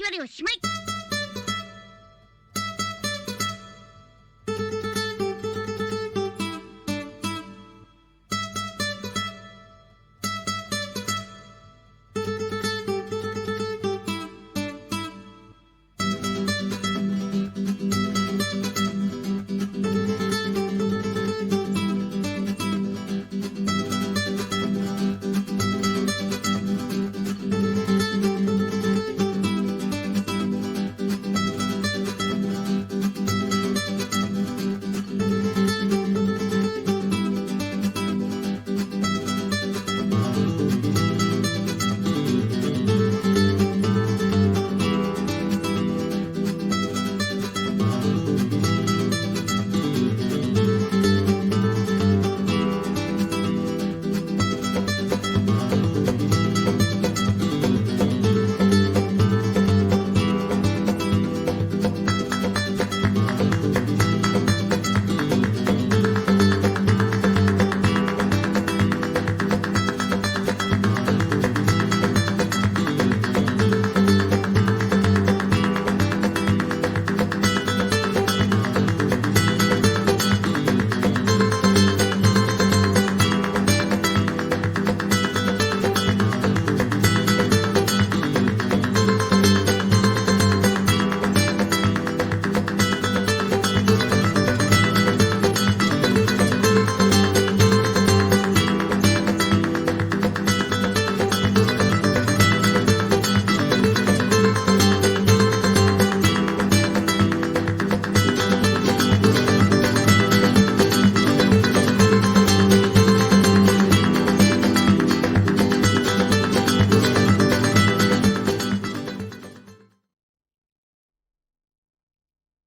わりおしまい。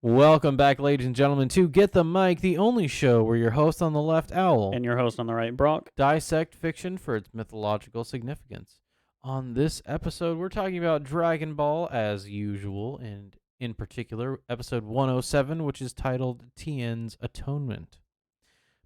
Welcome back, ladies and gentlemen, to Get the Mic, the only show where your host on the left, Owl, and your host on the right, Brock, dissect fiction for its mythological significance. On this episode, we're talking about Dragon Ball as usual, and in particular, episode 107, which is titled Tien's Atonement.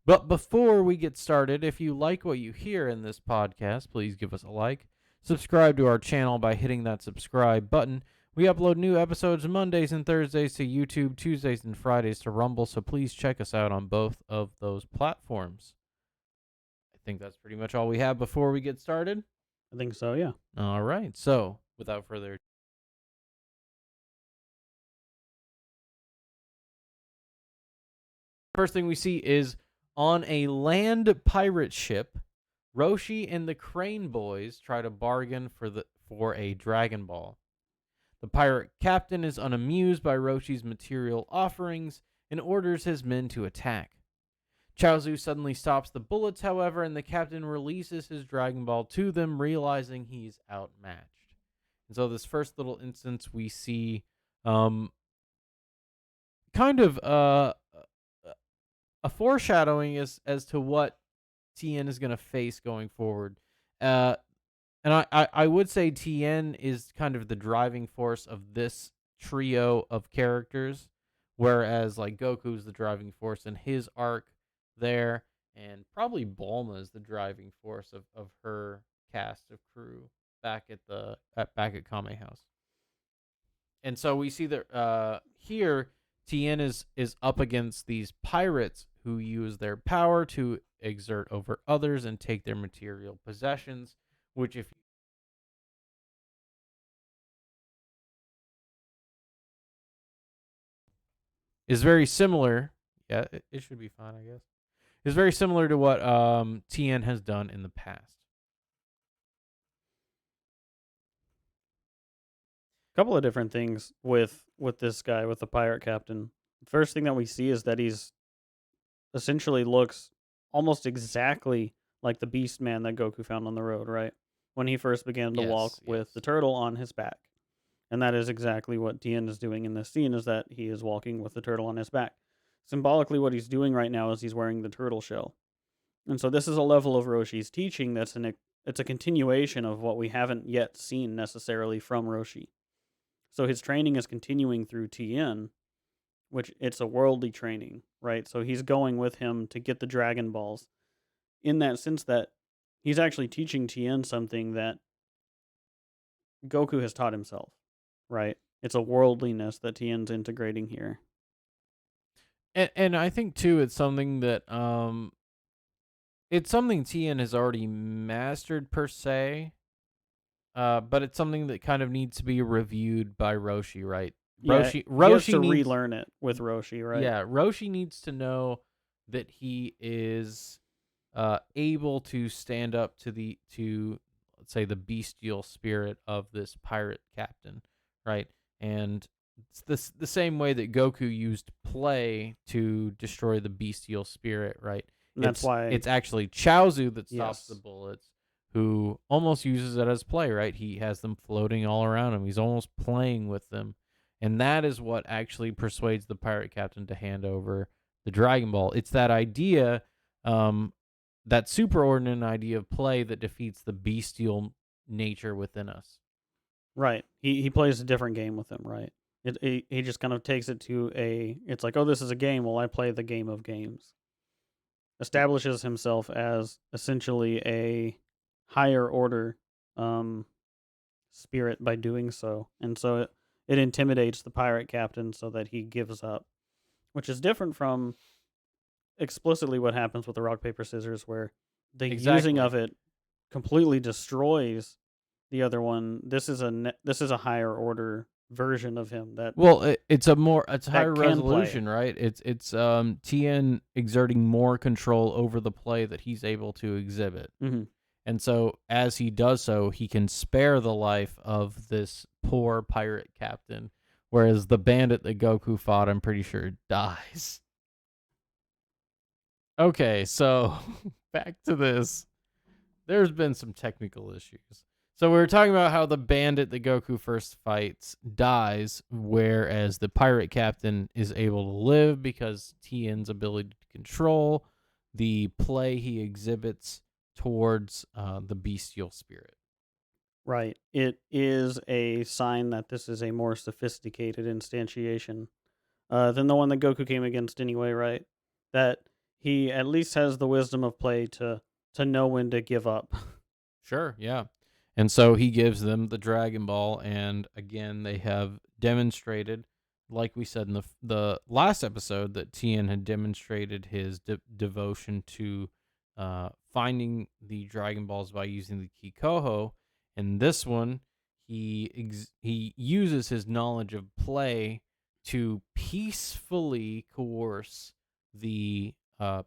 But before we get started, if you like what you hear in this podcast, please give us a like. Subscribe to our channel by hitting that subscribe button. We upload new episodes Mondays and Thursdays to YouTube, Tuesdays and Fridays to Rumble, so please check us out on both of those platforms. I think that's pretty much all we have before we get started. I think so, yeah. All right, so without further ado, first thing we see is on a land pirate ship, Roshi and the Crane Boys try to bargain for a Dragon Ball. The pirate captain is unamused by Roshi's material offerings and orders his men to attack. Chaozu suddenly stops the bullets, however, and the captain releases his Dragon Ball to them, realizing he's outmatched. And so this first little instance we see kind of a foreshadowing as to what Tien is going to face going forward. And I would say Tien is kind of the driving force of this trio of characters, whereas like Goku's the driving force in his arc there, and probably Bulma is the driving force of her cast of crew back at Kame House. And so we see that here Tien is up against these pirates who use their power to exert over others and take their material possessions, which if is very similar. Yeah, it should be fine, I guess. It's very similar to what Tien has done in the past. A couple of different things with this guy, with the pirate captain. The first thing that we see is that he's essentially looks almost exactly like the beast man that Goku found on the road, right? When he first began to walk with the turtle on his back. And that is exactly what Tien is doing in this scene, is that he is walking with the turtle on his back. Symbolically, what he's doing right now is he's wearing the turtle shell. And so this is a level of Roshi's teaching it's a continuation of what we haven't yet seen necessarily from Roshi. So his training is continuing through Tien, which it's a worldly training, right? So he's going with him to get the Dragon Balls, in that sense that he's actually teaching Tien something that Goku has taught himself, right? It's a worldliness that Tien's integrating here. And I think too it's something Tien has already mastered per se. But it's something that kind of needs to be reviewed by Roshi, right? Yeah, he has Roshi to needs relearn it with Roshi, right? yeah, Roshi needs to know that he is able to stand up to let's say the bestial spirit of this pirate captain, right? And it's the same way that Goku used play to destroy the bestial spirit, right? And that's why, It's actually Chaozu that stops the yes, bullets, who almost uses it as play, right? He has them floating all around him. He's almost playing with them. And that is what actually persuades the pirate captain to hand over the Dragon Ball. It's that idea, that superordinate idea of play that defeats the bestial nature within us. right. He plays a different game with him, right? He just kind of takes it to a. It's like, oh, this is a game. Well, I play the game of games. Establishes himself as essentially a higher order um, spirit by doing so, and so it intimidates the pirate captain so that he gives up, which is different from explicitly what happens with the rock paper scissors, where the using Exactly. of it completely destroys the other one. This is a higher order version of him Well, it's that higher can play. resolution, right? It's Tien exerting more control over the play that he's able to exhibit. Hmm. And so as he does so, he can spare the life of this poor pirate captain, whereas the bandit that Goku fought, I'm pretty sure, dies. Okay, so back to this. There's been some technical issues. So we were talking about how the bandit that Goku first fights dies, whereas the pirate captain is able to live because Tien's ability to control the play he exhibits towards the bestial spirit. Right. It is a sign that this is a more sophisticated instantiation than the one that Goku came against anyway, right? That he at least has the wisdom of play to know when to give up. Sure, yeah. And so he gives them the Dragon Ball, and again, they have demonstrated, like we said in the last episode, that Tien had demonstrated his devotion to finding the Dragon Balls by using the Kikoho. In this one, he uses his knowledge of play to peacefully coerce the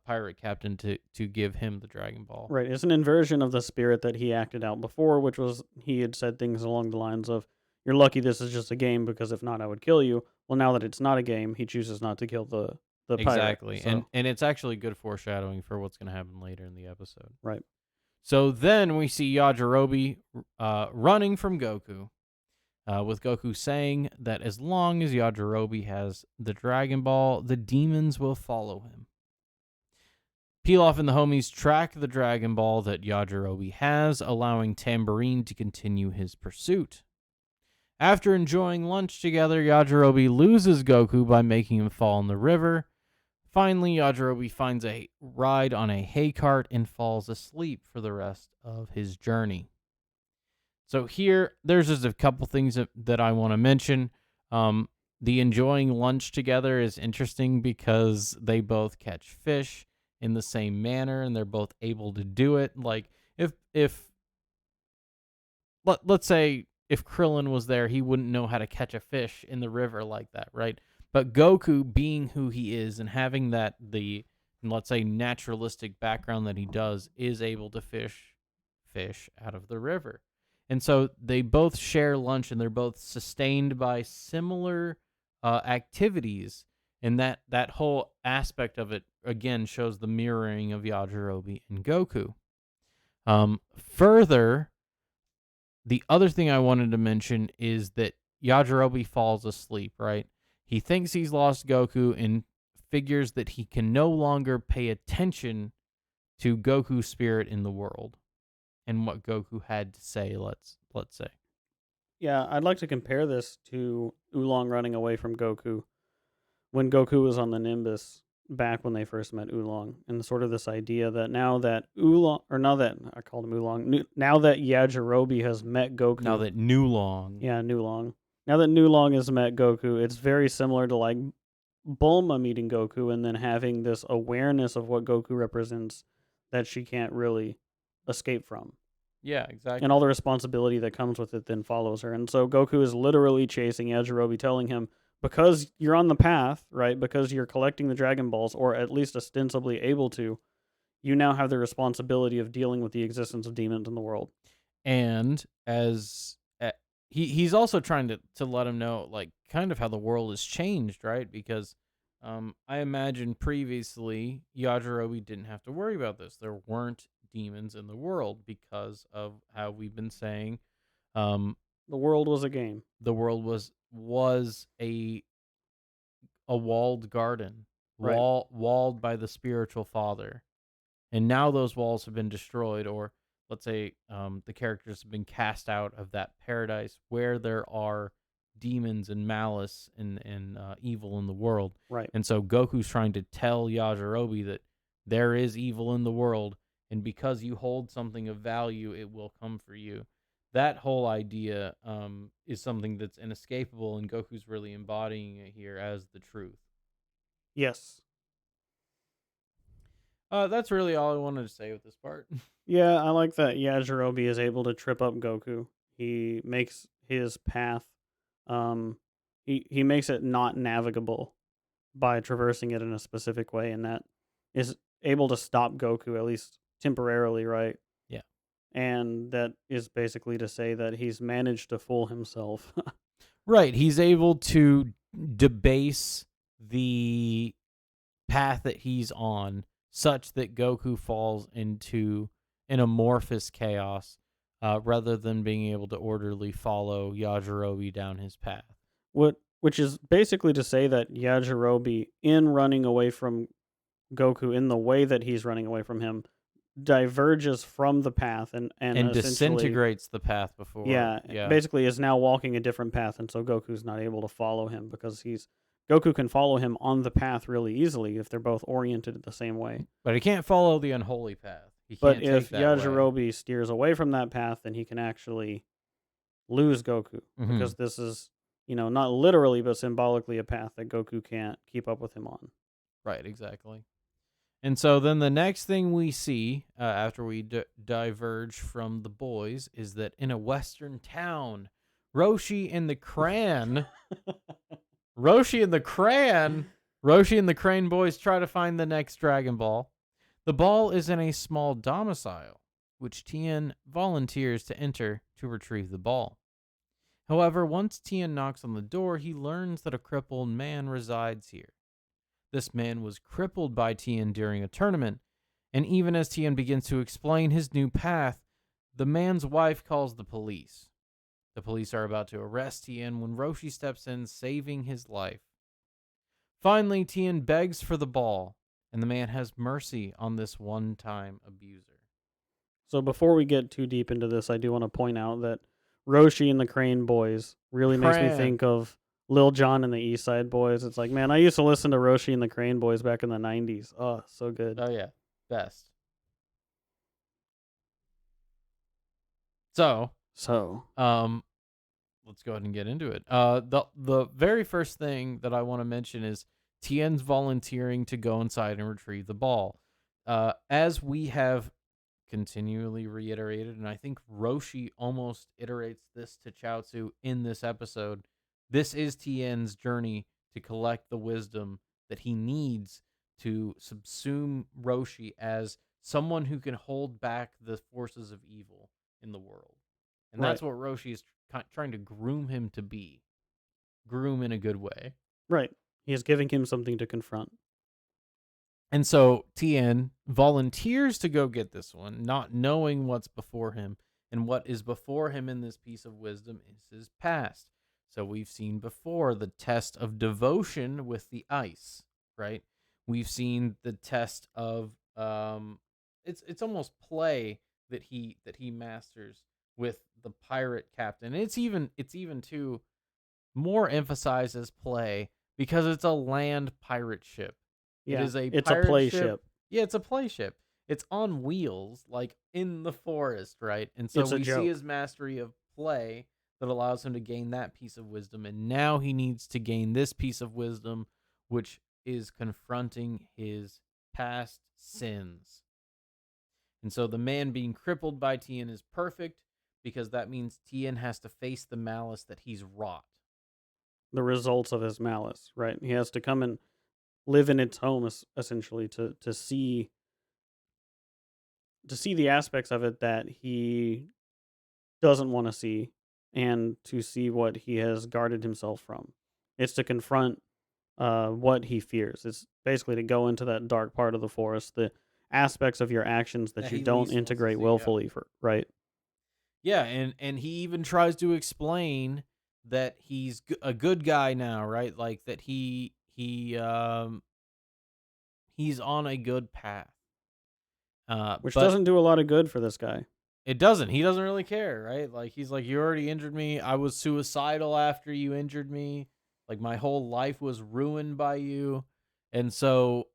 pirate captain to give him the Dragon Ball. Right. It's an inversion of the spirit that he acted out before, which was he had said things along the lines of, "You're lucky this is just a game because if not, I would kill you." Well, now that it's not a game, he chooses not to kill the pirate. Exactly. So And it's actually good foreshadowing for what's going to happen later in the episode. right. So then we see Yajirobe running from Goku, with Goku saying that as long as Yajirobe has the Dragon Ball, the demons will follow him. Pilaf and the homies track the Dragon Ball that Yajirobe has, allowing Tambourine to continue his pursuit. After enjoying lunch together, Yajirobe loses Goku by making him fall in the river. Finally, Yajirobe finds a ride on a hay cart and falls asleep for the rest of his journey. So here, there's just a couple things that I want to mention. The enjoying lunch together is interesting because they both catch fish in the same manner, and they're both able to do it. Like if let's say if Krillin was there, he wouldn't know how to catch a fish in the river like that, right? But Goku, being who he is and having that the let's say naturalistic background that he does, is able to fish out of the river. And so they both share lunch, and they're both sustained by similar activities. And that whole aspect of it again shows the mirroring of Yajirobe and Goku. Further, the other thing I wanted to mention is that Yajirobe falls asleep, right? He thinks he's lost Goku and figures that he can no longer pay attention to Goku's spirit in the world and what Goku had to say, let's say. Yeah, I'd like to compare this to Oolong running away from Goku when Goku was on the Nimbus back when they first met Oolong, and sort of this idea that now that Oolong, or now that I called him Oolong, now that Yajirobe has met Now Goku, that Nulong. yeah, Oolong, Now that Nulong has met Goku, it's very similar to like Bulma meeting Goku and then having this awareness of what Goku represents that she can't really escape from. Yeah, And all exactly. the responsibility that comes with it then follows her. And so Goku is literally chasing Yajirobe, telling him, because you're on the path, right? Because you're collecting the Dragon Balls, or at least ostensibly able to, you now have the responsibility of dealing with the existence of demons in the world. And as he's also trying to let him know, like, kind of how the world has changed, right? Because I imagine previously Yajirobe didn't have to worry about this. There weren't demons in the world because of how we've been saying um The world was a game, the world was a walled garden, right? walled by the spiritual father. And now those walls have been destroyed, or let's say the characters have been cast out of that paradise where there are demons and malice and evil in the world. Right. And so Goku's trying to tell Yajirobe that there is evil in the world, and because you hold something of value, it will come for you. That whole idea is something that's inescapable, and Goku's really embodying it here as the truth. Yes. That's really all I wanted to say with this part. Yeah, I like that Yajirobe is able to trip up Goku. He makes his path um he makes it not navigable by traversing it in a specific way, and that is able to stop Goku at least temporarily, right? Yeah. And that is basically to say that he's managed to fool himself. Right. He's able to debase the path that he's on such that Goku falls into an amorphous chaos rather than being able to orderly follow Yajirobe down his path. Which is basically to say that Yajirobe, in running away from Goku in the way that he's running away from him, diverges from the path and And essentially, disintegrates the path before. yeah, Yeah. basically is now walking a different path, and so Goku's not able to follow him because he's Goku can follow him on the path really easily if they're both oriented the same way. But he can't follow the unholy path. He But can't take if that way. Yajirobe steers away from that path, then he can actually lose Goku Hmm. because this is, not literally but symbolically a path that Goku can't keep up with him on. Right, exactly. And so then the next thing we see after we diverge from the boys is that in a western town, Roshi and the Cran, Roshi and the Cran, Roshi and the Crane boys try to find the next Dragon Ball. The ball is in a small domicile, which Tien volunteers to enter to retrieve the ball. However, once Tien knocks on the door, he learns that a crippled man resides here. This man was crippled by Tien during a tournament, and even as Tien begins to explain his new path, the man's wife calls the police. The police are about to arrest Tien when Roshi steps in, saving his life. Finally, Tien begs for the ball, and the man has mercy on this one time abuser. So before we get too deep into this, I do want to point out that Roshi and the Crane Boys really makes me Cran! think of Lil Jon and the East Side Boys. It's like, man, I used to listen to Roshi and the Crane Boys back in the 90s. Oh, so good. Oh, yeah, best. So, So, um, let's go ahead and get into it. The very first thing that I want to mention is Tien's volunteering to go inside and retrieve the ball. As we have continually reiterated, and I think Roshi almost iterates this to Chaozu in this episode. This is Tien's journey to collect the wisdom that he needs to subsume Roshi as someone who can hold back the forces of evil in the world. And right, that's what Roshi is trying to groom him to be. Groom in a good way. right. He is giving him something to confront. And so Tien volunteers to go get this one, not knowing what's before him. And what is before him in this piece of wisdom is his past. So we've seen before the test of devotion with the ice, right? We've seen the test of it's almost play that he masters with the pirate captain. It's even too more emphasized as play because it's a land pirate ship. It Yeah, is a it's a pirate play ship. ship. Yeah, it's a play ship. It's on wheels, like in the forest, right? And so It's a we see joke. his mastery of play that allows him to gain that piece of wisdom. And now he needs to gain this piece of wisdom, which is confronting his past sins. And so the man being crippled by Tien is perfect because that means Tien has to face the malice that he's wrought. The results of his malice, right? He has to come and live in its home, essentially, to see the aspects of it that he doesn't want to see, and to see what he has guarded himself from. It's to confront what he fears. It's basically to go into that dark part of the forest, the aspects of your actions that That you he don't least wants to integrate see. Yeah. willfully, for right. Yeah, and he even tries to explain that he's a good guy now, right? Like that he's on a good path. Which But doesn't do a lot of good for this guy. it doesn't. He doesn't really care, right? Like he's like, you already injured me. I was suicidal after you injured me. Like my whole life was ruined by you, and so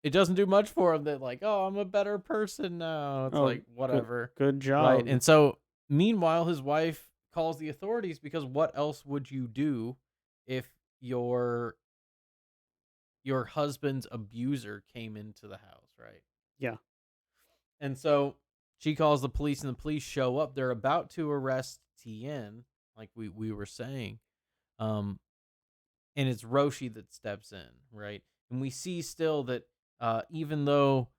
it doesn't do much for him that like, oh, I'm a better person now. It's Oh, like good, whatever, good right? job. And so meanwhile, his wife calls the authorities because what else would you do if your husband's abuser came into the house, right? Yeah, And so she calls the police, and the police show up. They're about to arrest Tien, like we were saying. Um, and it's Roshi that steps in, right? And we see still that even though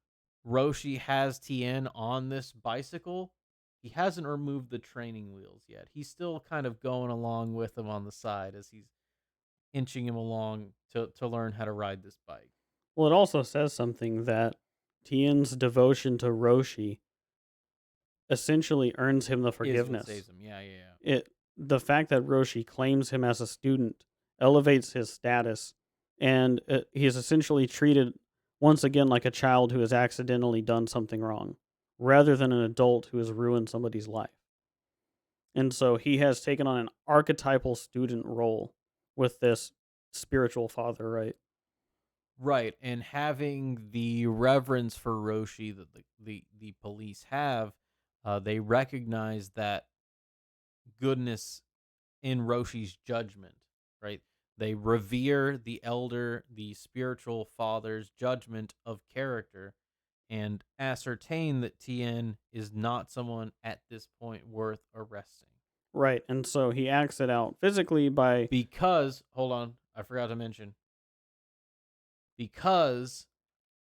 Roshi has Tien on this bicycle, he hasn't removed the training wheels yet. He's still kind of going along with him on the side as he's inching him along to learn how to ride this bike. well, it also says something that Tien's devotion to Roshi essentially earns him the Is what forgiveness. saves him. Yeah, yeah, yeah. It The fact that Roshi claims him as a student elevates his status, and he is essentially treated once again like a child who has accidentally done something wrong, rather than an adult who has ruined somebody's life. And so he has taken on an archetypal student role with this spiritual father, right? Right, and having the reverence for Roshi that the police have, they recognize that goodness in Roshi's judgment, right? They revere the elder, the spiritual father's judgment of character, and ascertain that Tien is not someone at this point worth arresting. Right. And so he acts it out physically by Because, hold on, I forgot to mention, because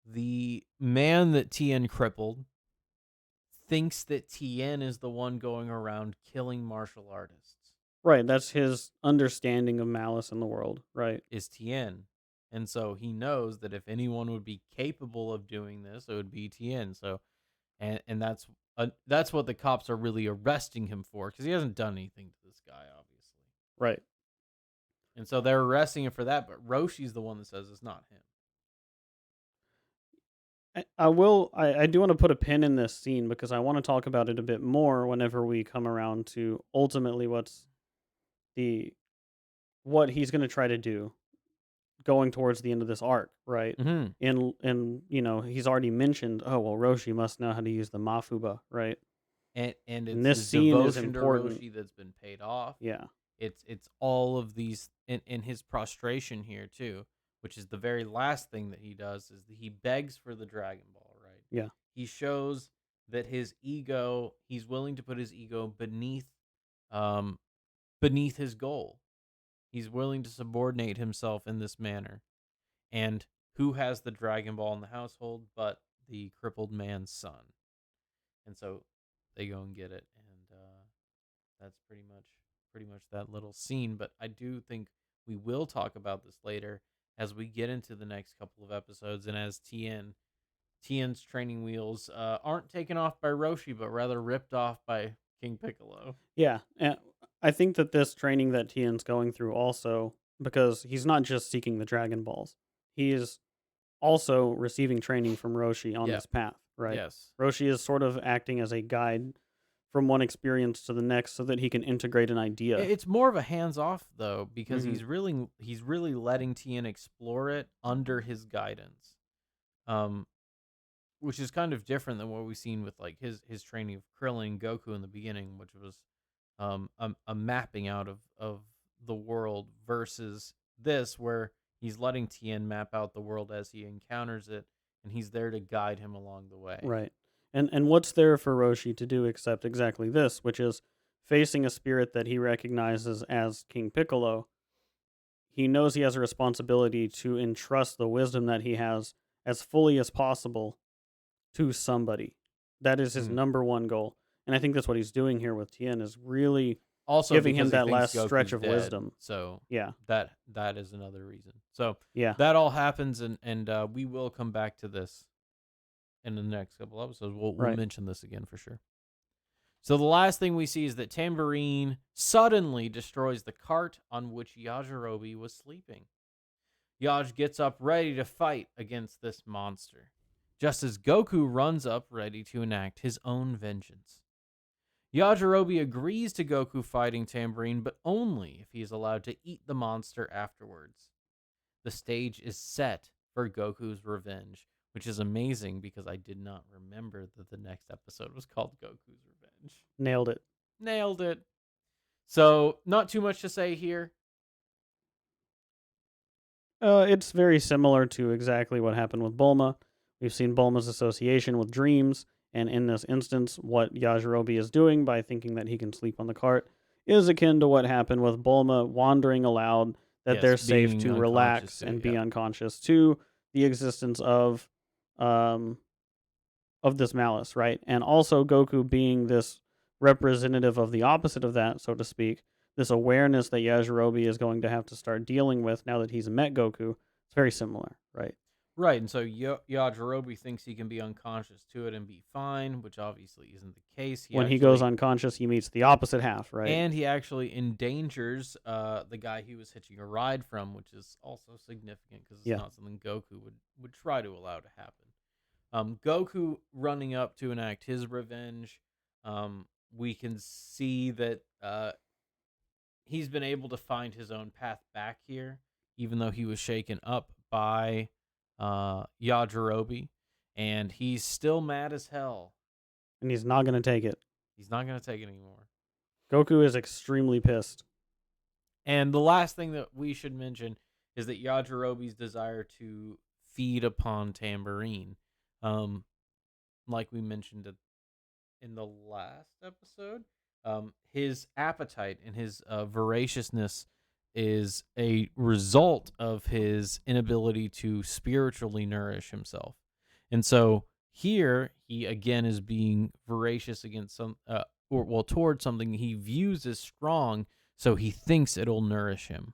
the man that Tien crippled thinks that Tien is the one going around killing martial artists. right. That's his understanding of malice in the world, right? Is Tien. And so he knows that if anyone would be capable of doing this, it would be Tien. So and that's what the cops are really arresting him for because he hasn't done anything to this guy, obviously. Right. And so they're arresting him for that, but Roshi's the one that says it's not him. I do want to put a pin in this scene because I want to talk about it a bit more whenever we come around to ultimately the what he's going to try to do going towards the end of this arc, right? Mm-hmm. And he's already mentioned, oh well, Roshi must know how to use the Mafuba, right? And And it's this his scene is devotion to important. Roshi that's been paid off. Yeah. It's all of these in his prostration here too, which is the very last thing that he does is that he begs for the Dragon Ball, right? Yeah. He shows that his ego, he's willing to put his ego um beneath his goal. He's willing to subordinate himself in this manner. And who has the Dragon Ball in the household but the crippled man's son? And so they go and get it, and that's pretty much that little scene. But I do think we will talk about this later as we get into the next couple of episodes, and as Tien's training wheels aren't taken off by Roshi, but rather ripped off by King Piccolo. Yeah. And I think that this training that Tien's going through also, because he's not just seeking the Dragon Balls, he is also receiving training from Roshi on Yeah. this path, right? Yes. Roshi is sort of acting as a guide from one experience to the next so that he can integrate an idea. It's more of a hands off though, because Hmm. he's really letting Tien explore it under his guidance. Um, which is kind of different than what we've seen with like his training of Krillin and Goku in the beginning, which was a mapping out of the world versus this where he's letting Tien map out the world as he encounters it, and he's there to guide him along the way. Right. And what's there for Roshi to do except exactly this, which is facing a spirit that he recognizes as King Piccolo. He knows he has a responsibility to entrust the wisdom that he has as fully as possible to somebody. That is his Mhm. number one goal. And I think that's what he's doing here with Tien is really Also giving him because he that thinks last stretch Goku's of dead, wisdom. so Yeah. that is another reason. So Yeah. that all happens, and we will come back to this in the next couple episodes. We'll Right. mention this again for sure. So the last thing we see is that Tambourine suddenly destroys the cart on which Yajirobe was sleeping. Yaj gets up ready to fight against this monster, just as Goku runs up ready to enact his own vengeance. Yajirobe agrees to Goku fighting Tambourine, but only if he is allowed to eat the monster afterwards. The stage is set for Goku's revenge, which is amazing because I did not remember that the next episode was called Goku's Revenge. Nailed it. Nailed it. So, not too much to say here. It's very similar to exactly what happened with Bulma. We've seen Bulma's association with dreams, and in this instance, what Yajirobe is doing by thinking that he can sleep on the cart is akin to what happened with Bulma wandering aloud, that Yes, they're safe being to unconscious relax too. and be Yep. unconscious to the existence um, of this malice, right? And also Goku being this representative of the opposite of that, so to speak, this awareness that Yajirobe is going to have to start dealing with now that he's met Goku, it's very similar, right? Right, and so Yajirobe thinks he can be unconscious to it and be fine, which obviously isn't the case. When he goes unconscious, he meets the opposite half, right? And he actually endangers the guy he was hitching a ride from, which is also significant because it's Yeah. not something Goku would try to allow to happen. Goku running up to enact his revenge. We can see that he's been able to find his own path back here, even though he was shaken up by Yajirobe, and he's still mad as hell. And he's not going to take it. He's not going to take it anymore. Goku is extremely pissed. And the last thing that we should mention is that Yajirobe's desire to feed upon Tambourine, um, like we mentioned in the last episode, his appetite and his voraciousness is a result of his inability to spiritually nourish himself. And so here he again is being voracious against towards something he views as strong, so he thinks it'll nourish him.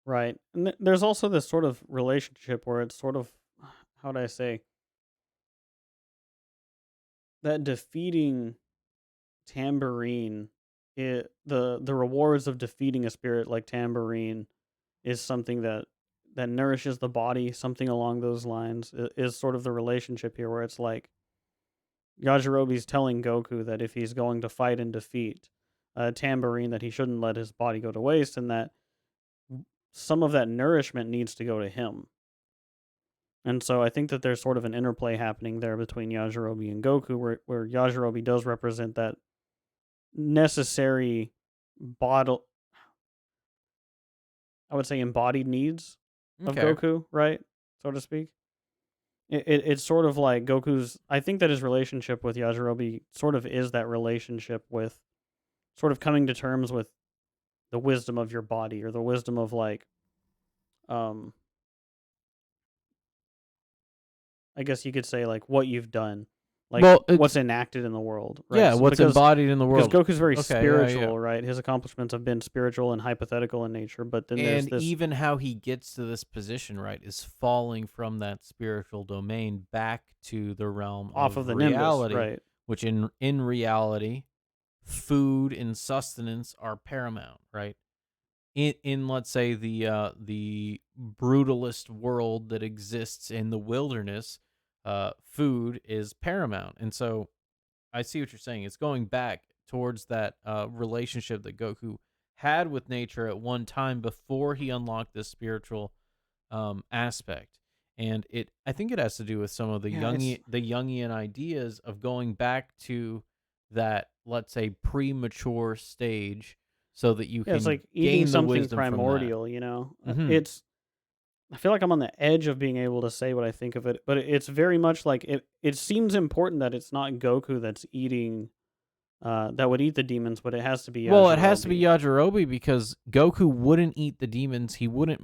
Right. And there's also this sort of relationship where it's sort of, how do I say, that defeating Tambourine, the rewards of defeating a spirit like Tambourine is something that nourishes the body, something along those lines is sort of the relationship here where it's like Yajirobe's telling Goku that if he's going to fight and defeat Tambourine, that he shouldn't let his body go to waste, and that some of that nourishment needs to go to him. And so I think that there's sort of an interplay happening there between Yajirobe and Goku, where Yajirobe does represent that necessary bottle, I would say embodied needs of Okay. Goku, right? So to speak. It's sort of like Goku's. I think that his relationship with Yajirobe sort of is that relationship with sort of coming to terms with the wisdom of your body or the wisdom of like, um, I guess you could say like what you've done, like Well, what's it's enacted in the world, right? yeah, So what's embodied in the because world. Goku's very Okay, yeah, yeah. spiritual, right? His accomplishments have been spiritual and hypothetical in nature, but then there's And this even how he gets to this position, right, is falling from that spiritual domain back to the realm off of of the nimbus, reality, right? which in reality, food and sustenance are paramount, right? In let's say the brutalist world that exists in the wilderness, food is paramount. And so I see what you're saying. It's going back towards that relationship that Goku had with nature at one time before he unlocked this spiritual aspect. And I think it has to do with some of Yeah, it's the Jungian ideas of going back to that, let's say, premature stage so that you Yeah, it's can like eating gain the something wisdom from that. primordial, you know? Hmm. It's I feel like I'm on the edge of being able to say what I think of it, but it's very much like it seems important that it's not Goku that's eating that would eat the demons, but it has to be Well, it has to be Yajirobe. Yajirobe because Goku wouldn't eat the demons. He wouldn't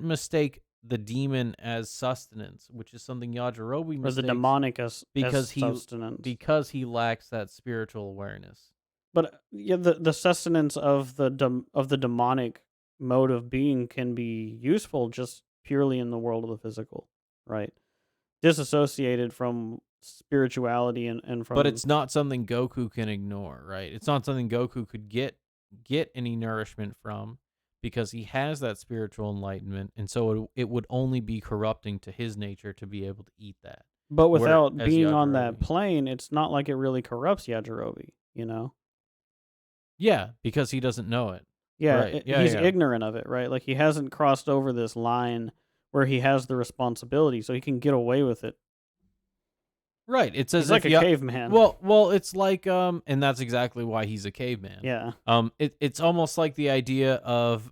mistake the demon as sustenance, which is something Yajirobe Or the mistakes demonic as because sustenance. he lacks that spiritual awareness. But yeah, the sustenance of of the demonic mode of being can be useful just purely in the world of the physical, right? Disassociated from spirituality and But from it's not something Goku can ignore, right? It's not something Goku could get any nourishment from because he has that spiritual enlightenment, and so it would only be corrupting to his nature to be able to eat that. but without Whereas being on that Yajirobe, plane, it's not like it really corrupts Yajirobe, you know? yeah, because he doesn't know it. Yeah, Right. Yeah, he's yeah. ignorant of it, right? Like he hasn't crossed over this line where he has the responsibility, so he can get away with it. Right. It's He's as like if a you caveman. well, it's like and that's exactly why he's a caveman. Yeah. It's almost like the idea of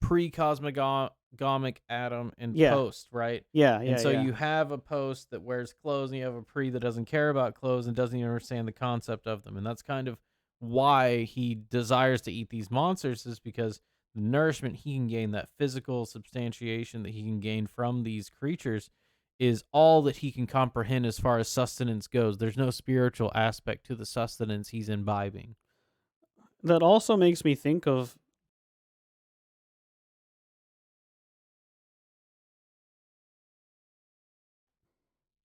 pre-cosmogamic Adam and Yeah. post, right? Yeah, And yeah, so yeah. you have a post that wears clothes, and you have a pre that doesn't care about clothes and doesn't even understand the concept of them. And that's kind of why he desires to eat these monsters, is because the nourishment he can gain, that physical substantiation that he can gain from these creatures, is all that he can comprehend as far as sustenance goes. There's no spiritual aspect to the sustenance he's imbibing. That also makes me think of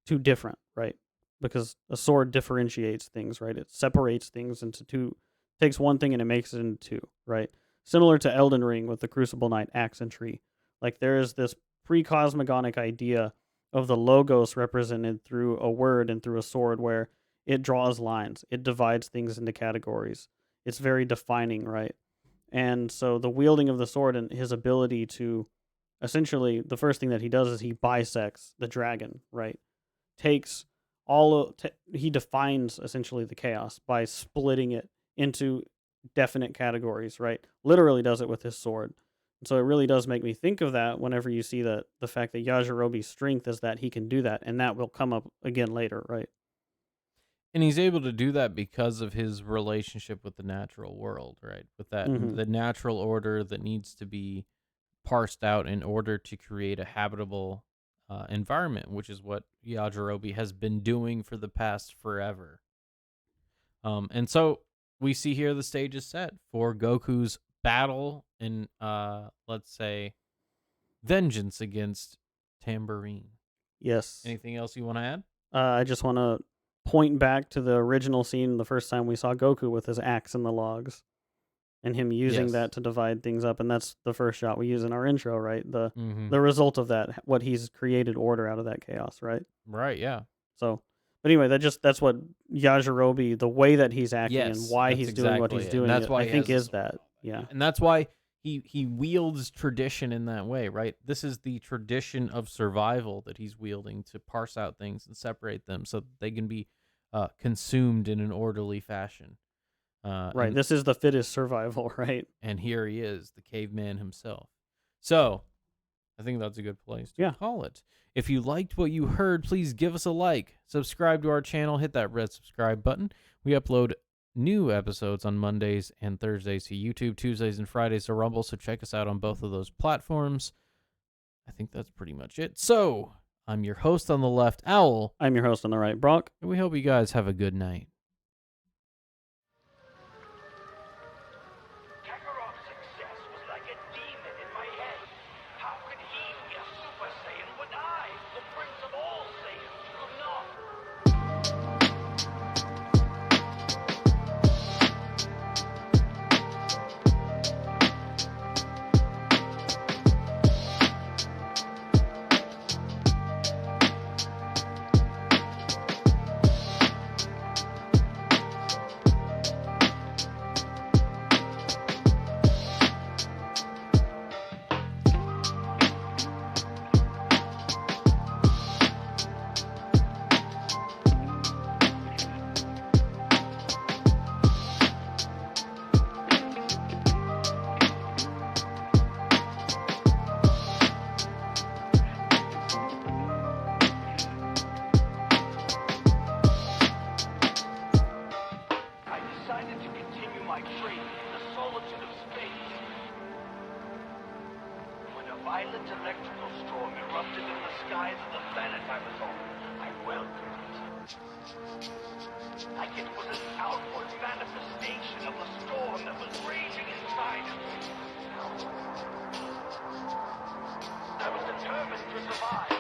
two different, right? Because a sword differentiates things, right? It separates things into two, takes one thing and it makes it into two, right? Similar to Elden Ring with the Crucible Knight axe and tree. Like there is this pre-cosmogonic idea of the logos represented through a word and through a sword where it draws lines, it divides things into categories. It's very defining, right? And so the wielding of the sword and his ability to essentially the first thing that he does is he bisects the dragon, right? Takes he defines essentially the chaos by splitting it into definite categories, right? Literally does it with his sword. So it really does make me think of that whenever you see that the fact that Yajirobe's strength is that he can do that, and that will come up again later, right? And he's able to do that because of his relationship with the natural world, right? With that, Mm-hmm. the natural order that needs to be parsed out in order to create a habitable environment, which is what Yajirobe has been doing for the past forever. And so we see here the stage is set for Goku's battle in, let's say, vengeance against Tambourine. Yes. Anything else you want to add? I just want to point back to the original scene the first time we saw Goku with his axe in the logs and him using Yes. that to divide things up, and that's the first shot we use in our intro, right? Mm-hmm. The result of that, what he's created order out of that chaos, right? Right. Yeah. So, but anyway, that's what Yajirobe, the way that he's acting and Yes, why that's he's doing what exactly he's it, and doing, that's why I he think has this is aura that. of it. Yeah. Yeah, and that's why he wields tradition in that way, right? This is the tradition of survival that he's wielding to parse out things and separate them so that they can be consumed in an orderly fashion. Right. This is the fittest survival, right? And here he is, the caveman himself. So I think that's a good place to Yeah. call it. If you liked what you heard, please give us a like, subscribe to our channel, hit that red subscribe button. We upload new episodes on Mondays and Thursdays to YouTube, Tuesdays and Fridays to Rumble, so check us out on both of those platforms. I think that's pretty much it. So, I'm your host on the left, Owl, I'm your host on the right, Brock. and we hope you guys have a good night. Kakarov's success was like a demon in my head. How could he be a Super Saiyan when I, the Prince of all Saiyans, could not? like it was an outward manifestation of the storm that was raging inside of me. I was determined to survive.